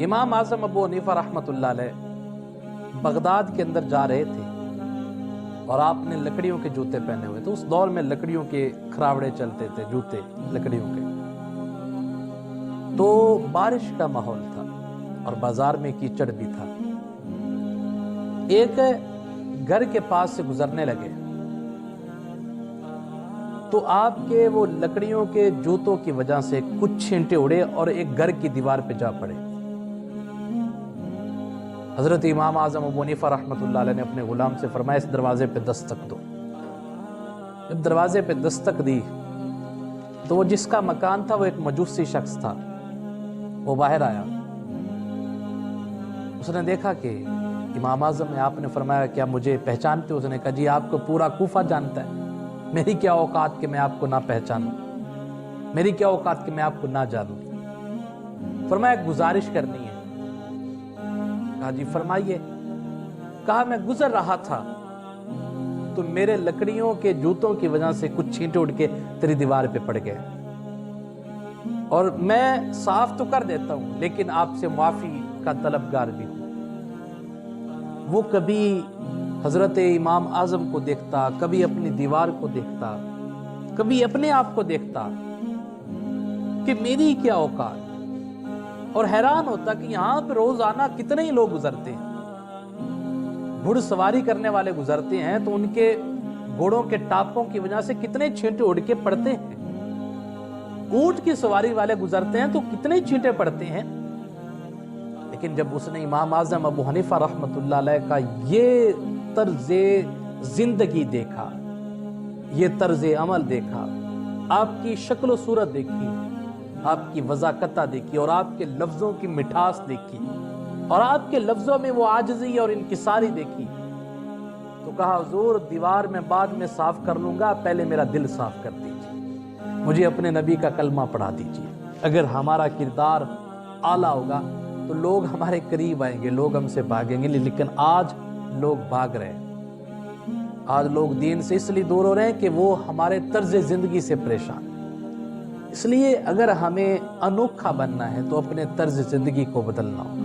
امام اعظم ابو حنیفہ رحمۃ اللہ علیہ بغداد کے اندر جا رہے تھے اور آپ نے لکڑیوں کے جوتے پہنے ہوئے تھے۔ اس دور میں لکڑیوں کے کھراوڑے چلتے تھے، جوتے لکڑیوں کے۔ تو بارش کا ماحول تھا اور بازار میں کیچڑ بھی تھا۔ ایک گھر کے پاس سے گزرنے لگے تو آپ کے وہ لکڑیوں کے جوتوں کی وجہ سے کچھ چھینٹے اڑے اور ایک گھر کی دیوار پہ جا پڑے۔ حضرت امام اعظم ابو حنیفہ رحمۃ اللہ علیہ نے اپنے غلام سے فرمایا اس دروازے پہ دستک دو۔ جب دروازے پہ دستک دی تو وہ جس کا مکان تھا وہ ایک مجوسی شخص تھا، وہ باہر آیا۔ اس نے دیکھا کہ امام اعظم نے، آپ نے فرمایا کیا مجھے پہچانتے؟ اس نے کہا جی آپ کو پورا کوفہ جانتا ہے، میری کیا اوقات کہ میں آپ کو نہ پہچانوں، میری کیا اوقات کہ میں آپ کو نہ جانوں۔ فرمایا ایک گزارش کرنی ہے۔ کہا جی فرمائیے۔ کہا میں گزر رہا تھا تو میرے لکڑیوں کے جوتوں کی وجہ سے کچھ چھینٹے اڑ کے تیری دیوار پہ پڑ گئے، اور میں صاف تو کر دیتا ہوں لیکن آپ سے معافی کا طلبگار بھی ہوں۔ وہ کبھی حضرت امام اعظم کو دیکھتا، کبھی اپنی دیوار کو دیکھتا، کبھی اپنے آپ کو دیکھتا کہ میری کیا اوقات، اور حیران ہوتا کہ یہاں پہ روزانہ کتنے ہی لوگ گزرتے ہیں۔ گھڑ سواری کرنے والے گزرتے ہیں تو ان کے گھوڑوں کے ٹاپوں کی وجہ سے کتنے چھینٹے اڑ کے پڑتے ہیں، اونٹ کی سواری والے گزرتے ہیں تو کتنے چھینٹے پڑتے ہیں۔ لیکن جب اس نے امام اعظم ابو حنیفہ رحمۃ اللہ علیہ کا یہ طرز زندگی دیکھا، یہ طرز عمل دیکھا، آپ کی شکل و صورت دیکھی، آپ کی وضاقتہ دیکھی، اور آپ کے لفظوں کی مٹھاس دیکھی، اور آپ کے لفظوں میں وہ عاجزی اور انکساری دیکھی، تو کہا حضور دیوار میں بعد میں صاف کر لوں گا، پہلے میرا دل صاف کر دیجیے، مجھے اپنے نبی کا کلمہ پڑھا دیجیے۔ اگر ہمارا کردار اعلیٰ ہوگا تو لوگ ہمارے قریب آئیں گے، لوگ ہم سے بھاگیں گے، لیکن آج لوگ بھاگ رہے ہیں۔ آج لوگ دین سے اس لیے دور ہو رہے ہیں کہ وہ ہمارے طرز زندگی سے پریشان ہیں۔ اس لیے اگر ہمیں انوکھا بننا ہے تو اپنے طرز زندگی کو بدلنا ہوگا۔